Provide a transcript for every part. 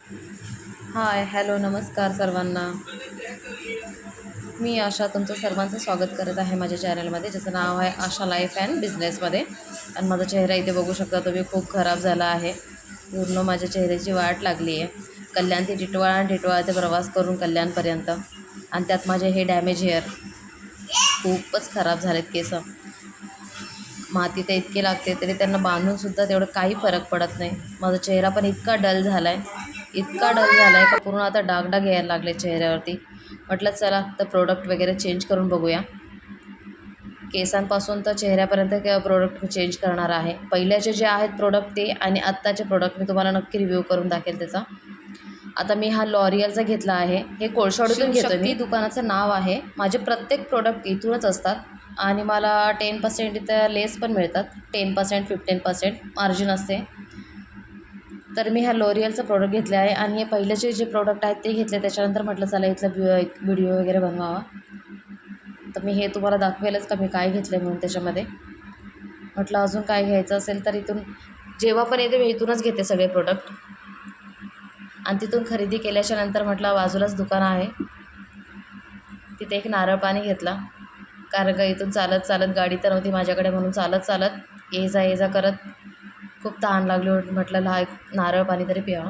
हाय, hello, नमस्कार सर्वांना. मी आशा तुमचं सर्वांचं स्वागत करत आहे माझ्या चॅनलमध्ये, ज्याचं नाव आहे आशा लाईफ अँड बिझनेसमध्ये. आणि माझा चेहरा इथे बघू शकता तुम्ही, खूप खराब झाला आहे. पूर्ण माझ्या चेहऱ्याची वाट लागली आहे. कल्याण ते टिटवाळा आणि टिटवाळा ते प्रवास करून कल्याणपर्यंत. आणि त्यात माझे हे डॅमेज हेअर खूपच खराब झालेत. केस माती तर इतकी लागते तरी त्यांना बांधूनसुद्धा तेवढं काही फरक पडत नाही. माझा चेहरा पण इतका डल झाला आहे, इतका डल झाला आहे का पूर्ण आता डागडाग यायला लागले चेहऱ्यावरती. म्हटलं चला तर प्रोडक्ट वगैरे चेंज करून बघूया. केसांपासून तर चेहऱ्यापर्यंत प्रोडक्ट चेंज करणार आहे. पहिल्याचे जे आहेत प्रोडक्ट ते आणि आत्ताचे प्रोडक्ट मी तुम्हाला नक्की रिव्ह्यू करून दाखवेल त्याचा. आता मी हा लॉरियलचा घेतला आहे. हे कोळशावडीतून घेतो मी. दुकानाचं नाव आहे. माझे प्रत्येक प्रोडक्ट इथूनच असतात आणि मला 10% इथं लेस पण मिळतात. 10% 15% मार्जिन असते. तर मी ह्या लॉरियलचा प्रोडक्ट घेतले आहे आणि हे पहिलेचे जे प्रोडक्ट आहेत ते घेतले. त्याच्यानंतर म्हटलं चला इथला एक व्हिडिओ वगैरे बनवावा. तर मी हे तुम्हाला दाखवेलच का मी काय घेतलं आहे म्हणून त्याच्यामध्ये. म्हटलं अजून काय घ्यायचं असेल तर इथून जेव्हा पण येते मी इथूनच घेते सगळे प्रोडक्ट. आणि तिथून खरेदी केल्याच्या नंतर म्हटलं बाजूलाच दुकान आहे, तिथे एक नारळ पाणी घेतला. कारण का इथून चालत चालत, गाडी तर नव्हती माझ्याकडे म्हणून चालत चालत ये जा करत खूप तहान लागली होती. म्हटलं हा एक नारळ पाणी तरी प्यावं.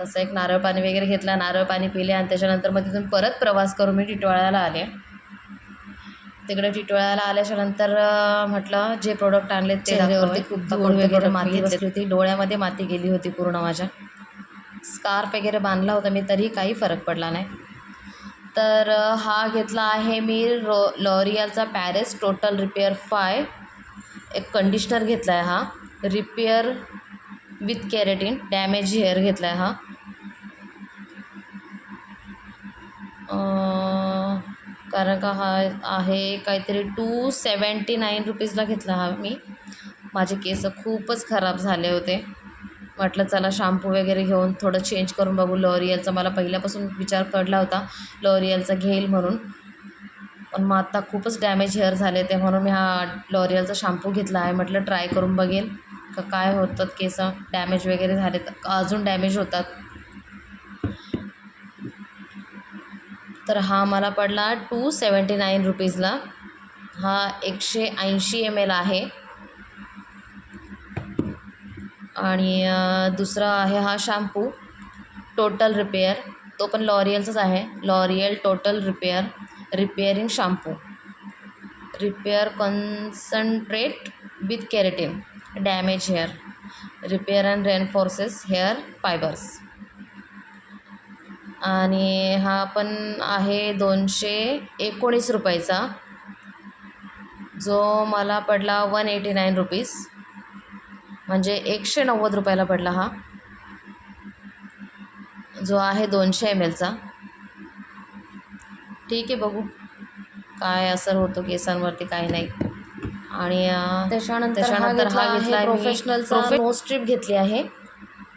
तसं एक नारळ पाणी वगैरे घेतला, नारळ पाणी पिले आणि त्याच्यानंतर मग तिथून परत प्रवास करून मी टिटवाळ्याला आले. तिकडे टिटवाळ्याला आल्याच्या नंतर म्हटलं जे प्रोडक्ट आणले ते चेहऱ्यावरती खूप धूळ वगैरे माती बसली होती, डोळ्यामध्ये माती गेली होती पूर्ण माझ्या. स्कार्फ वगैरे बांधला होता मी तरीही काही फरक पडला नाही. तर हा घेतला आहे मी लॉरियलचा पॅरिस टोटल रिपेअर 5. एक कंडिशनर घेतला आहे हा, repair with keratin damage hair घेतला आहे हा. कारण का हा आहे काहीतरी 279 रुपीजला घेतला हा मी. माझे केस खूपच खराब झाले होते. म्हटलं चला शॅम्पू वगैरे घेऊन थोडं चेंज करून बघू. लॉरियलचा मला पहिल्यापासून विचार पडला होता लॉरियलचा घेईल म्हणून, पण मग आत्ता खूपच डॅमेज हेअर झाले ते म्हणून मी हा लॉरियलचा शॅम्पू घेतला आहे. म्हटलं ट्राय करून बघेल का काय होतात. केस डॅमेज वगैरे झाले तर अजून डॅमेज होतात. तर हा मला पडला 279 रुपीजला. हा 180 ml आहे. आणि दुसरा आहे हा शॅम्पू टोटल रिपेअर, तो पण लॉरियलचाच आहे. L'Oreal total repair repairing shampoo, repair concentrate with keratin damage hair, repair and reinforces hair fibres. आणि हा पण आहे 219 रुपयाचा, जो मला पडला 189 रुपीज, म्हणजे 190 रुपयाला पडला हा, जो आहे 200 ml चा. ठीक आहे, बघू काय असर होतो केसांवरती काय नाही. आणि त्याच्यानंतर हा घेतला प्रोफेशनलचा नो स्ट्रीप घेतली आहे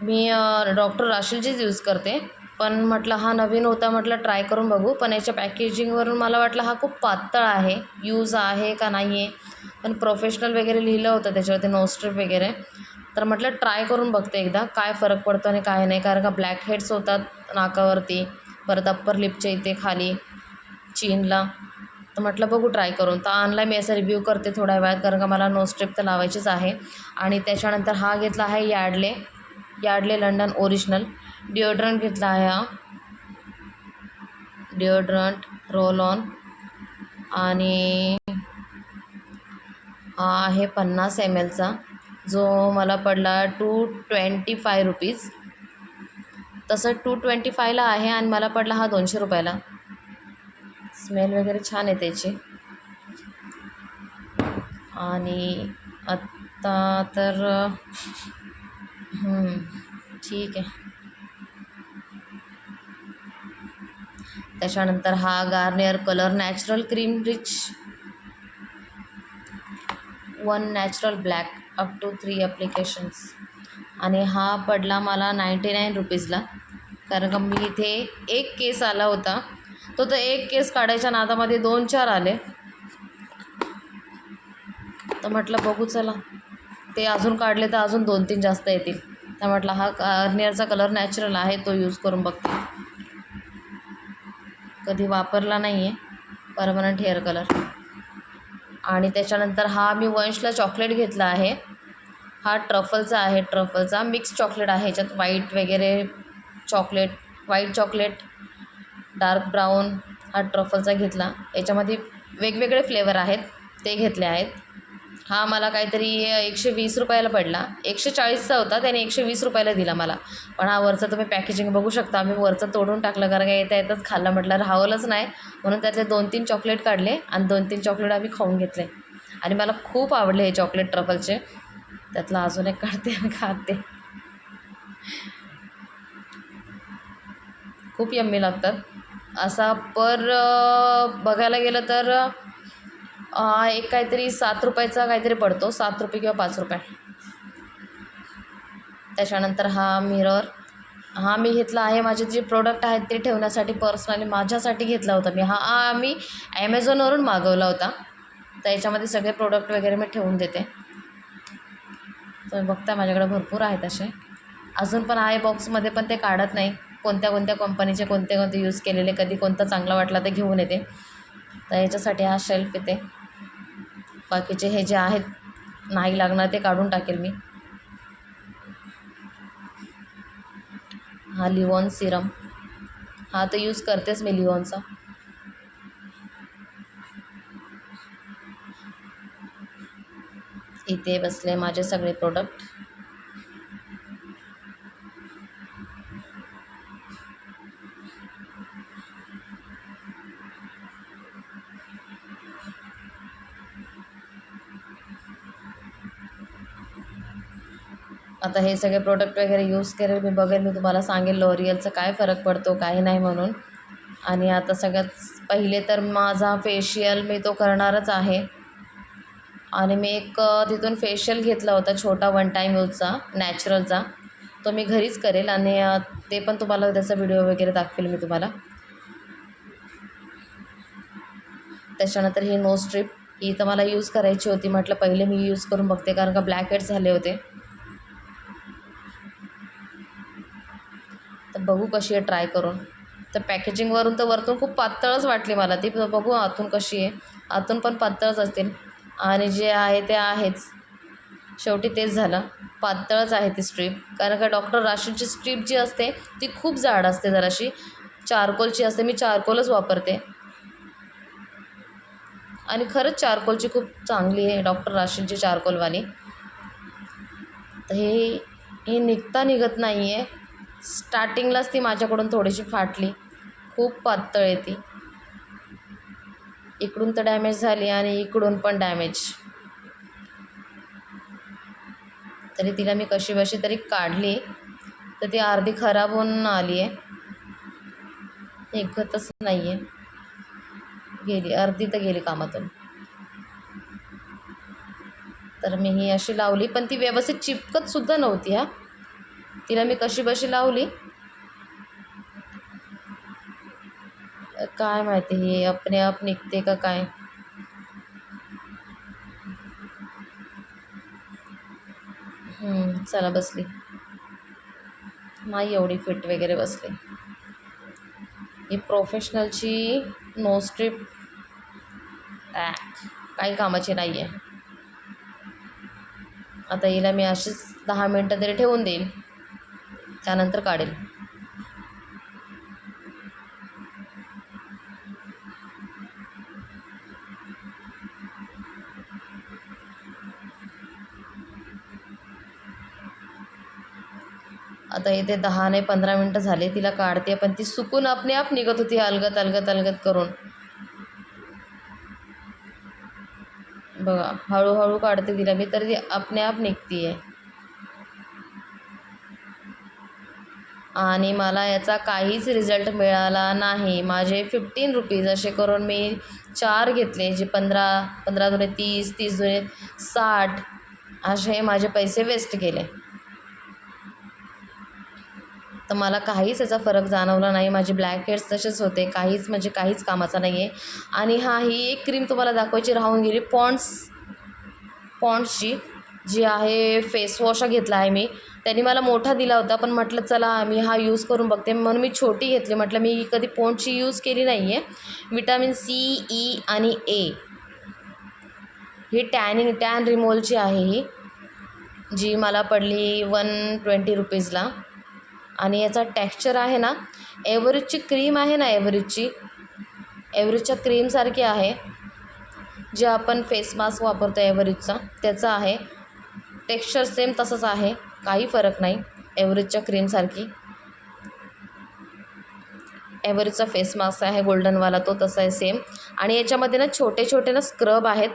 मी. डॉक्टर राशीलचीच यूज करते, पण म्हटलं हा नवीन होता, म्हटलं ट्राय करून बघू. पण याच्या पॅकेजिंगवरून मला वाटलं हा खूप पातळ आहे, यूज आहे का नाही आहे. पण प्रोफेशनल वगैरे लिहिलं होतं त्याच्यावरती नो स्ट्रीप वगैरे. तर म्हटलं ट्राय करून बघते एकदा काय फरक पडतो आणि काय नाही. कारण का ब्लॅक हेड्स होतात नाकावरती, परत अप्पर लिपच्या इथे खाली चीनला. तर म्हटलं बघू ट्राय करून. तर आणला मी, असा रिव्ह्यू करते थोड्या वेळात, कारण का मला नो स्ट्रीप तर लावायचीच आहे. आणि त्याच्यानंतर हा घेतला आहे यार्डले लंडन ओरिजिनल डिओड्रंट घेतला आहे हा, डिओड्रंट रोल ऑन. आणि हा आहे 50 ml चा, जो मला पडला 225 रुपीज. तसं 225ला आहे आणि मला पडला हा 200 रुपयाला. स्मेल वगैरे छान आहे त्याची. आणि आत्ता तर ठीक आहे. त्याच्यानंतर हा Garnier colour natural cream rich 1 natural black up to 3 applications. आणि हा पडला मला 99 रुपीजला. कारण का मी इथे एक केस आला होता, तो तर एक केस काढायच्या नादामध्ये 2-4 आले. तर म्हटलं बघू चला ते अजून काढले तर अजून 2-3 जास्त येतील. तर म्हटलं हा गार्नियरचा कलर नॅचरल आहे, तो यूज करून बघते. कधी वापरला नाही आहे परमनंट हेअर कलर. आणि त्याच्यानंतर हा मी वंशला चॉकलेट घेतला आहे. हा ट्रफलचा आहे, ट्रफलचा मिक्स चॉकलेट आहे. ह्याच्यात व्हाईट वगैरे chocolate, white chocolate, dark brown. हा ट्रफलचा घेतला. याच्यामध्ये वेगवेगळे फ्लेवर आहेत, ते घेतले आहेत. हा मला काहीतरी 120 रुपयाला पडला. 140चा होता, त्याने 120 रुपयाला दिला मला. पण हा वरचा तुम्ही पॅकेजिंग बघू शकता. आम्ही वरचं तोडून टाकलं, कारण काय येता येतच खाल्लं, म्हटलं राहवलंच नाही. म्हणून त्यातले 2-3 चॉकलेट काढले आणि 2-3 चॉकलेट आम्ही खाऊन घेतले. आणि मला खूप आवडले हे चॉकलेट ट्रफलचे. त्यातला अजून एक काढते आणि खाते. खूप यम्मी लागतात. असा बघायला गेलं तर एक काहीतरी 7 रुपयाचा काहीतरी पडतो, 7 रुपये किंवा 5 रुपये. त्याच्यानंतर हा मिरर, हा मी घेतला आहे. माझे जे प्रोडक्ट आहेत ते ठेवण्यासाठी, पर्सनली माझ्यासाठी घेतला होता मी. हा मी ॲमेझॉनवरून मागवला होता. तर याच्यामध्ये सगळे प्रोडक्ट वगैरे मी ठेवून देते. तुम्ही बघता माझ्याकडे भरपूर आहेत असे. अजून पण आहे बॉक्समध्ये, पण ते काढत नाही. कोणत्या कोणत्या कंपनीचे कोणते कोणते यूज केलेले, कधी कोणता चांगला वाटला ते घेऊन येते. तर याच्यासाठी हा शेल्फ येते. बाकीचे हे जे आहेत नाही लागणार ते काढून टाकेल मी. हा लिवॉन सिरम, हा तर यूज करतेच मी लिवॉनचा. इथे बसले माझे सगळे प्रोडक्ट. आता हे सगळे प्रोडक्ट वगैरे यूज करेल मी, बघेल मी, तुम्हाला सांगेल लॉरियलचा काय फरक पडतो काय नाही म्हणून. आणि आता सगळ्यात पहिले तर माझा फेशियल मी तो करणारच आहे. आणि मी एक तिथून फेशियल घेतला होता छोटा, 1 टाईम यूजचा, नॅचरलचा. तो मी घरीच करेल आणि ते पण तुम्हाला त्याचा व्हिडिओ वगैरे दाखवेल मी तुम्हाला. त्याच्यानंतर ही नोज स्ट्रीप, ही तर मला यूज करायची होती. म्हटलं पहिले मी यूज करून बघते, कारण का ब्लॅक हेड्स झाले होते. तर बघू कशी आहे ट्राय करून. तर पॅकेजिंगवरून तर वरतून खूप पातळच वाटली मला ती. बघू आतून कशी आहे. आतून पण पातळच असतील आणि जे आहे ते आहेच. शेवटी तेच झालं, पातळच आहे ती स्ट्रीप. कारण का डॉक्टर राशींची स्ट्रीप जी असते ती खूप जाड असते, जराशी चारकोलची असते. मी चारकोलच वापरते आणि खरंच चारकोलची खूप चांगली आहे, डॉक्टर राशींची चारकोलवाली. तर हे निघत नाही आहे. स्टार्टिंगलाच ती माझ्याकडून थोडीशी फाटली. खूप पातळ आहे ती. इकडून तर डॅमेज झाली आणि इकडून पण डॅमेज. तरी तिला मी कशी बशी तरी काढली, तर ती अर्धी खराब होऊन आली आहे. निघतच नाही आहे. गेली अर्धी, तर गेली कामातून. तर मी ही अशी लावली, पण ती व्यवस्थित चिपकतसुद्धा नव्हती. तिला मी कशी बशी लावली, काय माहिती हे अपने आप निघते का काय. चला बसली, नाही एवढी फिट वगैरे बसली. ही प्रोफेशनलची नो स्ट्रीप काही कामाची नाही आहे. आता हिला मी अशीच 10 मिनटं तरी ठेवून देईल, त्यानंतर काढेल. आता इथे 10 नाही 15 मिनटं झाले, तिला काढते. पण ती सुकून आपणे आप निघत होती, अलगत अलगत अलगत करून. बघा, हळूहळू काढते तिला मी, तर ती आपणे आप निघते आहे. आणि मला याचा काहीच रिझल्ट मिळाला नाही. माझे 15 रुपीज असे करून मी 4 घेतले, जे 15 दुणे 30, 30 दुणे 60, असे माझे पैसे वेस्ट केले. तर मला काहीच याचा फरक जाणवला नाही. माझे ब्लॅक हेड्स तसेच होते, काहीच म्हणजे काहीच कामाचा नाही आहे. आणि ही एक क्रीम तुम्हाला दाखवायची राहून गेली, पॉन्ड्सची. जी आहे फेसवॉश घेतला आहे मी. त्यांनी मला मोठा दिला होता, पण म्हटलं चला मी हा यूज करून बघते म्हणून मी छोटी घेतली. म्हटलं मी कधी पॉन्डची यूज केली नाही आहे. विटॅमिन सी, ई आणि ए ही टॅन रिमूव्हलची आहे ही, जी मला पडली 120 रुपीजला. आणि याचा टेक्स्चर आहे ना, एव्हरेजची क्रीम आहे ना, एव्हरेजच्या क्रीमसारखी आहे. जे आपण फेस मास्क वापरतो एव्हरेजचा त्याचा आहे. टेक्स्चर सेम तसंच आहे, काही फरक नाही. एव्हरेजच्या क्रीमसारखी एव्हरेजचा फेस मास्क आहे गोल्डनवाला, तो तसा आहे सेम. आणि याच्यामध्ये ना छोटे छोटे ना स्क्रब आहेत.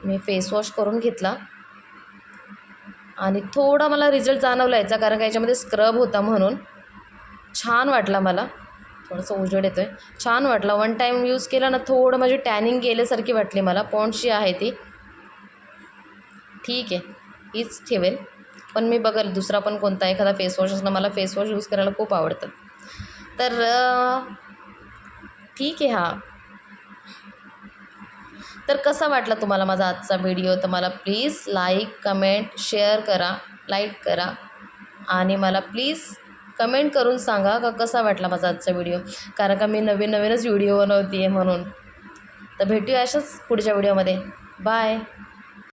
मी फेसवॉश करून घेतला आणि थोडा मला रिझल्ट जाणवला याचा, कारण का याच्यामध्ये स्क्रब होता म्हणून छान वाटला मला. थोडंसं उजेड येतो आहे, छान वाटला. 1 टाईम यूज केला ना, थोडं माझी टॅनिंग गेल्यासारखी वाटली मला. पॉन्डची आहे ती, ठीक आहे, हीच ठेवेल. पण मी बघेल दुसरा पण कोणता एखादा फेसवॉश असणं. मला फेसवॉश यूज करायला खूप आवडतं. तर ठीक आहे. हां, तर कसा वाटला तुम्हाला माझा आजचा व्हिडिओ? तर मला प्लीज लाईक, कमेंट, शेअर करा, लाईक करा आणि मला प्लीज कमेंट करून सांगा का कसा वाटला माझा आजचा व्हिडिओ, कारण का मी नवीनच व्हिडिओ बनवते आहे म्हणून. तर भेटूया अशाच पुढच्या व्हिडिओमध्ये. बाय.